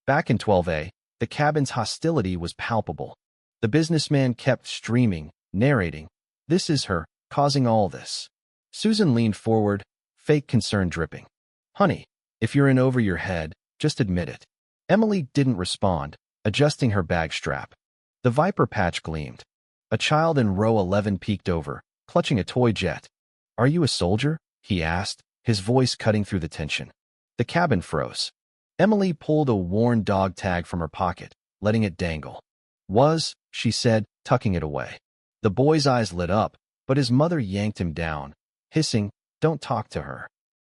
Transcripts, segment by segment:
Back in 12A, the cabin's hostility was palpable. The businessman kept streaming, narrating, "This is her, causing all this." Susan leaned forward, fake concern dripping. "Honey, if you're in over your head, just admit it." Emily didn't respond, adjusting her bag strap. The Viper patch gleamed. A child in row 11 peeked over, clutching a toy jet. "Are you a soldier?" he asked, his voice cutting through the tension. The cabin froze. Emily pulled a worn dog tag from her pocket, letting it dangle. "Was," she said, tucking it away. The boy's eyes lit up, but his mother yanked him down, hissing, "Don't talk to her."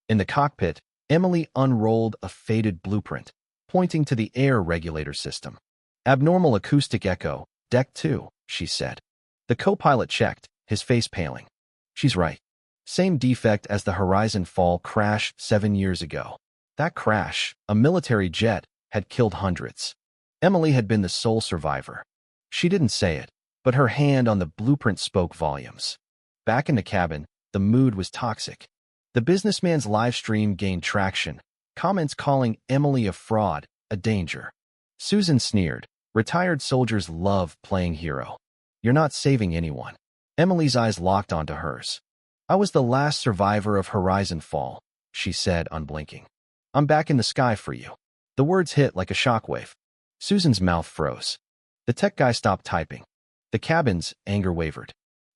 In the cockpit, Emily unrolled a faded blueprint, pointing to the air regulator system. "Abnormal acoustic echo, deck 2, she said. The co-pilot checked, his face paling. "She's right. Same defect as the Horizon Fall crash 7 years ago. That crash, a military jet, had killed hundreds. Emily had been the sole survivor. She didn't say it, but her hand on the blueprint spoke volumes. Back in the cabin, the mood was toxic. The businessman's live stream gained traction, comments calling Emily a fraud, a danger. Susan sneered. Retired soldiers love playing hero. "You're not saving anyone." Emily's eyes locked onto hers. "I was the last survivor of Horizon Fall," she said, unblinking. "I'm back in the sky for you." The words hit like a shockwave. Susan's mouth froze. The tech guy stopped typing. The cabin's anger wavered.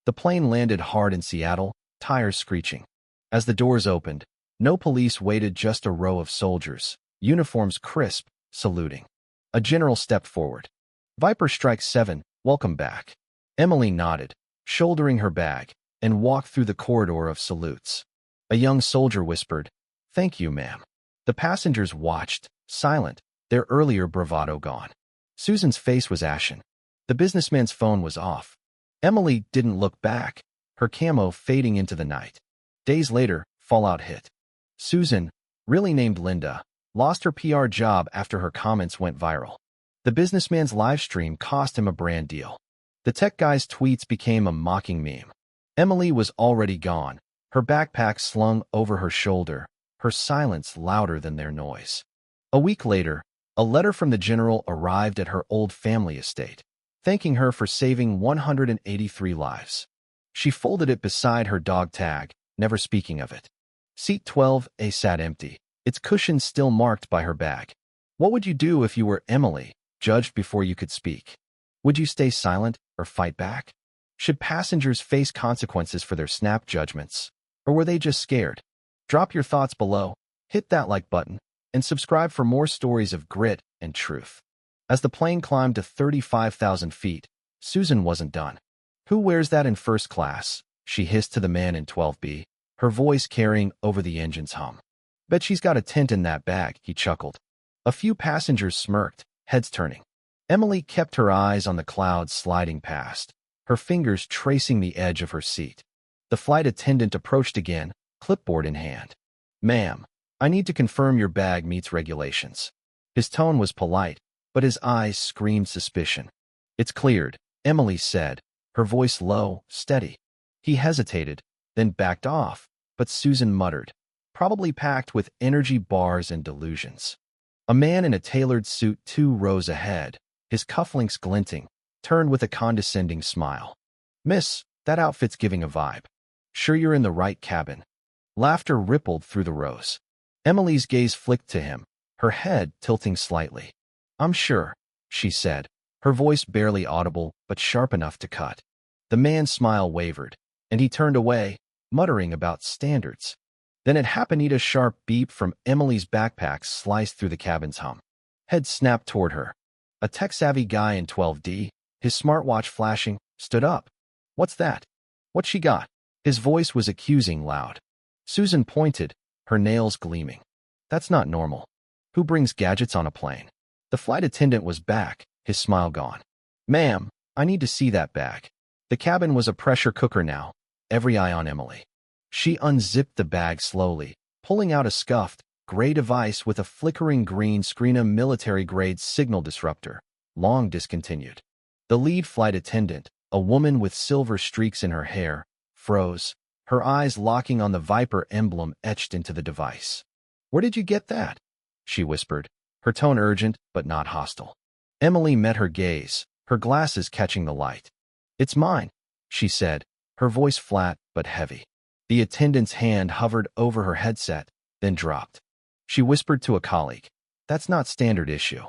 The plane landed hard in Seattle, tires screeching. As the doors opened, no police waited, just a row of soldiers, uniforms crisp, saluting. A general stepped forward. "Viper Strike 7, welcome back." Emily nodded, shouldering her bag, and walked through the corridor of salutes. A young soldier whispered, "Thank you, ma'am." The passengers watched, silent, their earlier bravado gone. Susan's face was ashen. The businessman's phone was off. Emily didn't look back, her camo fading into the night. Days later, Fallout hit. Susan, really named Linda, lost her PR job after her comments went viral. The businessman's livestream cost him a brand deal. The tech guy's tweets became a mocking meme. Emily was already gone, her backpack slung over her shoulder, her silence louder than their noise. A week later, a letter from the general arrived at her old family estate, thanking her for saving 183 lives. She folded it beside her dog tag, never speaking of it. Seat 12A sat empty, its cushions still marked by her bag. What would you do if you were Emily, judged before you could speak? Would you stay silent or fight back? Should passengers face consequences for their snap judgments? Or were they just scared? Drop your thoughts below, hit that like button, and subscribe for more stories of grit and truth. As the plane climbed to 35,000 feet, Susan wasn't done. "Who wears that in first class?" she hissed to the man in 12B, her voice carrying over the engine's hum. "Bet she's got a tent in that bag," he chuckled. A few passengers smirked, heads turning. Emily kept her eyes on the clouds sliding past, her fingers tracing the edge of her seat. The flight attendant approached again, clipboard in hand. "Ma'am, I need to confirm your bag meets regulations." His tone was polite, but his eyes screamed suspicion. "It's cleared," Emily said, her voice low, steady. He hesitated, then backed off, but Susan muttered, "Probably packed with energy bars and delusions." A man in a tailored suit 2 rows ahead, his cufflinks glinting, turned with a condescending smile. "Miss, that outfit's giving a vibe. Sure you're in the right cabin?" Laughter rippled through the rows. Emily's gaze flicked to him, her head tilting slightly. "I'm sure," she said, her voice barely audible but sharp enough to cut. The man's smile wavered, and he turned away, muttering about standards. Then it happened. A sharp beep from Emily's backpack sliced through the cabin's hum. Head snapped toward her. A tech-savvy guy in 12D, his smartwatch flashing, stood up. "What's that? What she got?" His voice was accusing, loud. Susan pointed, her nails gleaming. "That's not normal. Who brings gadgets on a plane?" The flight attendant was back, his smile gone. "Ma'am, I need to see that bag." The cabin was a pressure cooker now, every eye on Emily. She unzipped the bag slowly, pulling out a scuffed, gray device with a flickering green screen, a military-grade signal disruptor, long discontinued. The lead flight attendant, a woman with silver streaks in her hair, froze, her eyes locking on the Viper emblem etched into the device. "Where did you get that?" she whispered, her tone urgent but not hostile. Emily met her gaze, her glasses catching the light. "It's mine," she said, her voice flat but heavy. The attendant's hand hovered over her headset, then dropped. She whispered to a colleague, "That's not standard issue.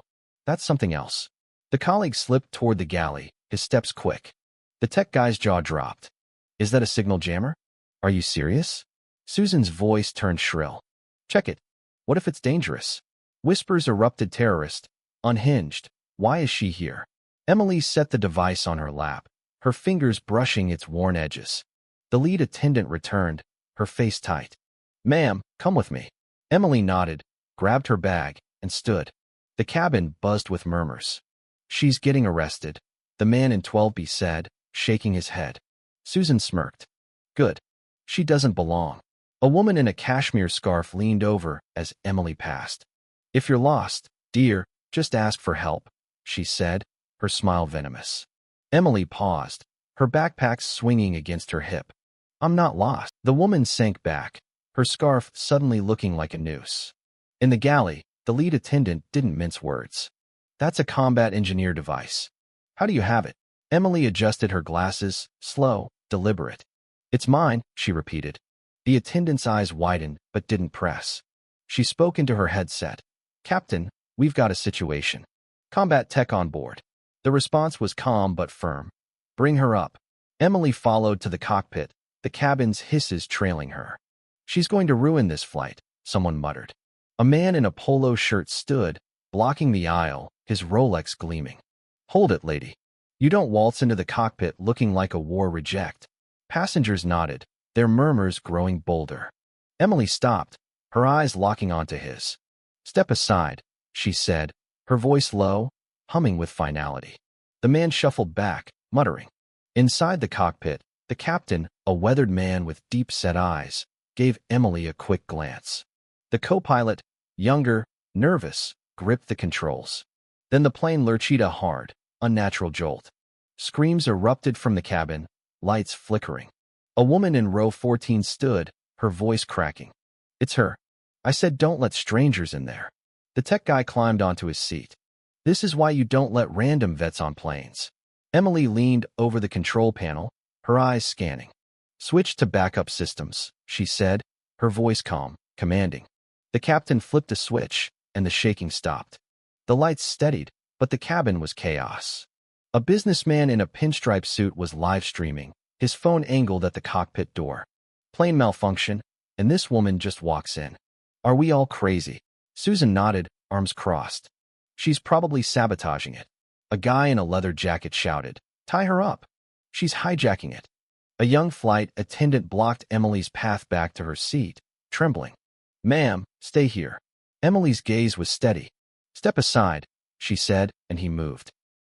That's something else." The colleague slipped toward the galley, his steps quick. The tech guy's jaw dropped. "Is that a signal jammer? Are you serious?" Susan's voice turned shrill. "Check it. What if it's dangerous?" Whispers erupted. "Terrorist. Unhinged. Why is she here?" Emily set the device on her lap, her fingers brushing its worn edges. The lead attendant returned, her face tight. "Ma'am, come with me." Emily nodded, grabbed her bag, and stood. The cabin buzzed with murmurs. "She's getting arrested," the man in 12B said, shaking his head. Susan smirked. "Good. She doesn't belong." A woman in a cashmere scarf leaned over as Emily passed. "If you're lost, dear, just ask for help," she said, her smile venomous. Emily paused, her backpack swinging against her hip. "I'm not lost." The woman sank back, her scarf suddenly looking like a noose. In the galley, the lead attendant didn't mince words. "That's a combat engineer device. How do you have it?" Emily adjusted her glasses, slow, deliberate. "It's mine," she repeated. The attendant's eyes widened but didn't press. She spoke into her headset. "Captain, we've got a situation. Combat tech on board." The response was calm but firm. "Bring her up." Emily followed to the cockpit, the cabin's hisses trailing her. "She's going to ruin this flight," someone muttered. A man in a polo shirt stood, blocking the aisle, his Rolex gleaming. "Hold it, lady. You don't waltz into the cockpit looking like a war reject." Passengers nodded, their murmurs growing bolder. Emily stopped, her eyes locking onto his. "Step aside," she said, her voice low, humming with finality. The man shuffled back, muttering. Inside the cockpit, the captain, a weathered man with deep-set eyes, gave Emily a quick glance. The co-pilot, younger, nervous, gripped the controls. Then the plane lurched a hard, unnatural jolt. Screams erupted from the cabin, lights flickering. A woman in row 14 stood, her voice cracking. "It's her. I said don't let strangers in there." The tech guy climbed onto his seat. "This is why you don't let random vets on planes." Emily leaned over the control panel, her eyes scanning. "Switch to backup systems," she said, her voice calm, commanding. The captain flipped a switch, and the shaking stopped. The lights steadied, but the cabin was chaos. A businessman in a pinstripe suit was live streaming, his phone angled at the cockpit door. "Plane malfunction, and this woman just walks in. Are we all crazy?" Susan nodded, arms crossed. "She's probably sabotaging it." A guy in a leather jacket shouted, "Tie her up. She's hijacking it." A young flight attendant blocked Emily's path back to her seat, trembling. "Ma'am, stay here." Emily's gaze was steady. "Step aside," she said, and he moved.